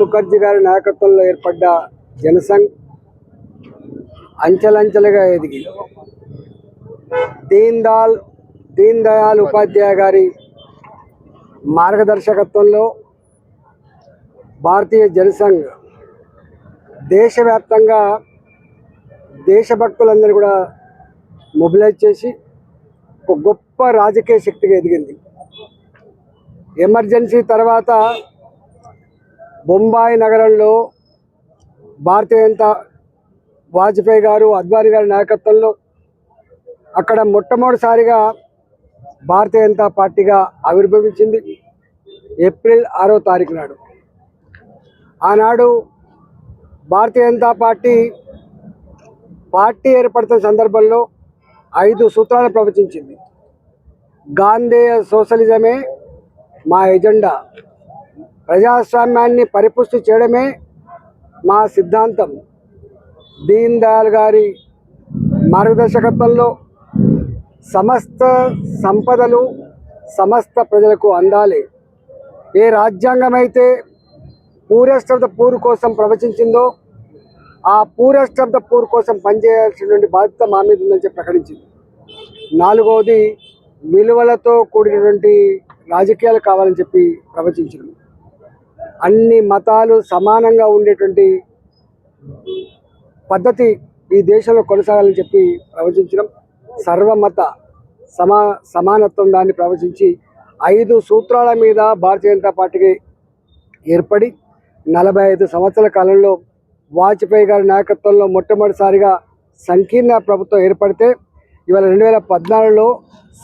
ముఖర్జీ గారి నాయకత్వంలో ఏర్పడ్డ జనసంఘ్ అంచెలంచెలుగా ఎదిగి దీన్ దయాళ్ ఉపాధ్యాయ గారి మార్గదర్శకత్వంలో భారతీయ జనసంఘ్ దేశవ్యాప్తంగా దేశభక్తులందరూ కూడా మొబిలైజ్ చేసి ఒక గొప్ప రాజకీయ శక్తిగా ఎదిగింది. ఎమర్జెన్సీ తర్వాత బొంబాయి నగరంలో భారతీయ జనతా వాజ్పేయి గారు, అద్వానీ గారి నాయకత్వంలో అక్కడ మొట్టమొదటిసారిగా భారతీయ జనతా పార్టీగా ఆవిర్భవించింది. ఏప్రిల్ 6వ తారీఖు నాడు. ఆనాడు భారతీయ జనతా పార్టీ ఏర్పడుతున్న సందర్భంలో 5 సూత్రాలను ప్రవచించింది. గాంధేయ సోషలిజమే మా ఎజెండా, ప్రజాస్వామ్యాన్ని పరిపుష్టి చేయడమే మా సిద్ధాంతం, దీన్ దయాళ్ గారి మార్గదర్శకత్వంలో సమస్త సంపదలు సమస్త ప్రజలకు అందాలి. ఏ రాజ్యాంగం అయితే పూరెస్ట్ ఆఫ్ ద పూర్ కోసం ప్రవచించిందో ఆ పూరెస్ట్ ఆఫ్ ద పూర్ కోసం పనిచేయాల్సినటువంటి బాధ్యత మా మీద ఉందని చెప్పి ప్రకటించింది. 4వది విలువలతో కూడినటువంటి రాజకీయాలు కావాలని చెప్పి ప్రవచించింది. అన్ని మతాలు సమానంగా ఉండేటువంటి పద్ధతి ఈ దేశంలో కొనసాగాలని చెప్పి ప్రవచించడం, సర్వమత సమానత్వం దాన్ని ప్రవచించి 5 సూత్రాల మీద భారతీయ జనతా పార్టీకి ఏర్పడి 45 సంవత్సరాల కాలంలో వాజ్పేయి గారి నాయకత్వంలో మొట్టమొదటిసారిగా సంకీర్ణ ప్రభుత్వం ఏర్పడితే ఇవాళ 2014లో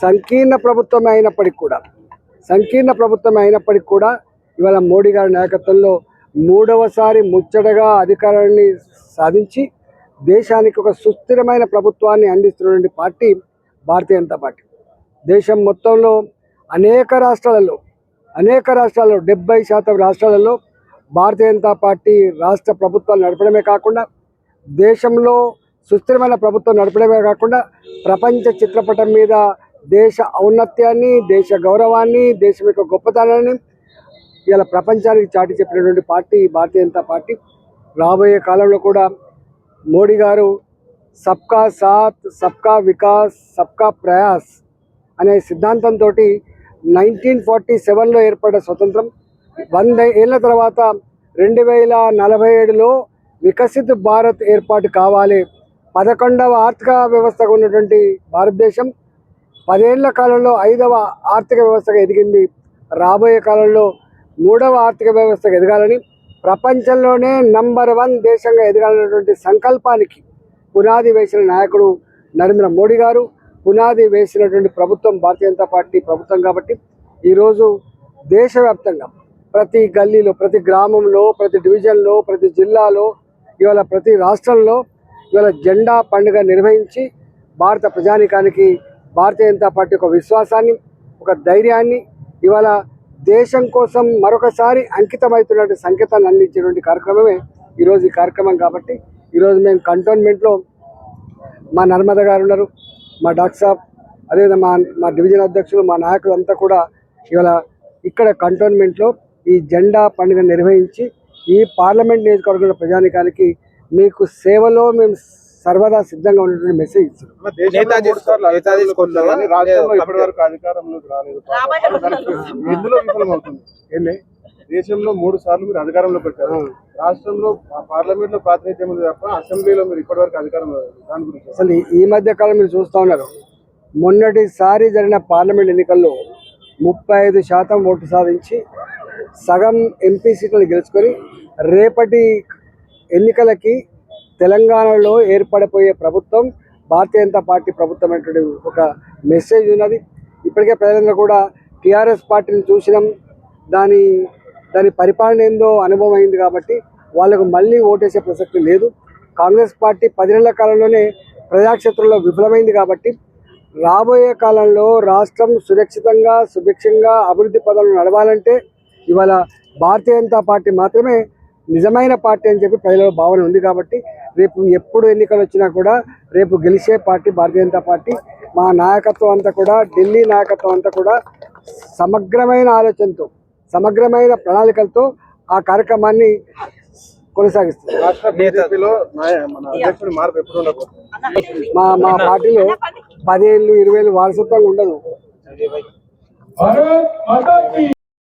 సంకీర్ణ ప్రభుత్వమే అయినప్పటికీ కూడా ఇవాళ మోడీ గారి నాయకత్వంలో 3వసారి ముచ్చటగా అధికారాన్ని సాధించి దేశానికి ఒక సుస్థిరమైన ప్రభుత్వాన్ని అందిస్తున్నటువంటి పార్టీ భారతీయ జనతా పార్టీ. దేశం మొత్తంలో అనేక రాష్ట్రాలలో 70% రాష్ట్రాలలో భారతీయ జనతా పార్టీ రాష్ట్ర ప్రభుత్వాలు నడపడమే కాకుండా దేశంలో సుస్థిరమైన ప్రభుత్వం నడపడమే కాకుండా ప్రపంచ చిత్రపటం మీద దేశ ఔన్నత్యాన్ని, దేశ గౌరవాన్ని, దేశం యొక్క గొప్పతనాన్ని ఇలా ప్రపంచానికి చాటి చెప్పినటువంటి పార్టీ భారతీయ జనతా పార్టీ. రాబోయే కాలంలో కూడా మోడీ గారు సబ్కా సాత్, సబ్కా వికాస్, సబ్కా ప్రయాస్ అనే సిద్ధాంతంతో 1947లో ఏర్పడ్డ స్వతంత్రం 100 ఏళ్ల తర్వాత 2047లో వికసిత్ భారత్ ఏర్పాటు కావాలి. 11వ ఆర్థిక వ్యవస్థగా ఉన్నటువంటి భారతదేశం 10 ఏళ్ల కాలంలో 5వ ఆర్థిక వ్యవస్థగా ఎదిగింది. రాబోయే కాలంలో 3వ ఆర్థిక వ్యవస్థగా ఎదగాలని, ప్రపంచంలోనే నంబర్ 1 దేశంగా ఎదగాలన్నటువంటి సంకల్పానికి పునాది వేసిన నాయకుడు నరేంద్ర మోడీ గారు. పునాది వేసినటువంటి ప్రభుత్వం భారతీయ జనతా పార్టీ ప్రభుత్వం. కాబట్టి ఈరోజు దేశవ్యాప్తంగా ప్రతి గల్లీలో, ప్రతి గ్రామంలో, ప్రతి డివిజన్లో, ప్రతి జిల్లాలో, ఇవాళ ప్రతి రాష్ట్రంలో ఇవాళ జెండా పండుగ నిర్వహించి భారత ప్రజానీకానికి భారతీయ జనతా పార్టీ ఒక విశ్వాసాన్ని, ఒక ధైర్యాన్ని, ఇవాళ దేశం కోసం మరొకసారి అంకితమవుతున్నటువంటి సంకేతాన్ని అందించేటువంటి కార్యక్రమమే ఈరోజు ఈ కార్యక్రమం. కాబట్టి ఈరోజు మేము కంటోన్మెంట్లో మా నర్మద గారు ఉన్నారు, మా డాక్టర్ సాబ్, అదేవిధంగా మా డివిజన్ అధ్యక్షులు, మా నాయకులు అంతా కూడా ఇవాళ ఇక్కడ కంటోన్మెంట్లో ఈ జెండా పండుగ నిర్వహించి ఈ పార్లమెంట్ నియోజకవర్గంలో ప్రజానీకానికి మీకు సేవలో మేము సర్వదా సిద్ధంగా ఉన్నటువంటి మెసేజ్ ఇస్తున్నాం. దేశంలో 3 సార్లు మీరు అధికారంలో పెట్టారు. రాష్ట్రంలో పార్లమెంట్ లో ప్రాతినిధ్యం ఉంది తప్ప అసెంబ్లీలో మీరు ఇప్పటివరకు అధికారంలో దాని గురించి అసలు ఈ మధ్య కాలం మీరు చూస్తూ ఉన్నారు. మొన్నటిసారి జరిగిన పార్లమెంట్ ఎన్నికల్లో 35% ఓటు సాధించి సగం ఎంపీ సీట్లను గెలుచుకొని రేపటి ఎన్నికలకి తెలంగాణలో ఏర్పడిపోయే ప్రభుత్వం భారతీయ జనతా పార్టీ ప్రభుత్వం అనేటువంటి ఒక మెసేజ్ ఉన్నది. ఇప్పటికే ప్రజలందరూ కూడా టీఆర్ఎస్ పార్టీని చూసినాం, దాని పరిపాలన ఏందో అనుభవం అయింది. కాబట్టి వాళ్ళకు మళ్ళీ ఓటేసే ప్రసక్తి లేదు. కాంగ్రెస్ పార్టీ 10 నెలల కాలంలోనే ప్రజాక్షేత్రంలో విఫలమైంది. కాబట్టి రాబోయే కాలంలో రాష్ట్రం సురక్షితంగా, సుభిక్షంగా అభివృద్ధి పదాలను నడవాలంటే ఇవాళ భారతీయ జనతా పార్టీ మాత్రమే నిజమైన పార్టీ అని చెప్పి ప్రజల భావన ఉంది. కాబట్టి రేపు ఎప్పుడు ఎన్నికలు వచ్చినా కూడా రేపు గెలిచే పార్టీ భారతీయ జనతా పార్టీ. మా నాయకత్వం అంతా కూడా, ఢిల్లీ నాయకత్వం అంతా కూడా సమగ్రమైన ఆలోచనతో, సమగ్రమైన ప్రణాళికలతో ఆ కార్యక్రమాన్ని కొనసాగిస్తుంది. రాష్ట్ర బీజేపీలో మన అధ్యక్షుడి మార్పు ఎప్పుడు ఉండబోతుంది? మా పార్టీలో 10 ఏళ్ళు 20 ఏళ్ళు వారసత్వంగా ఉండదు.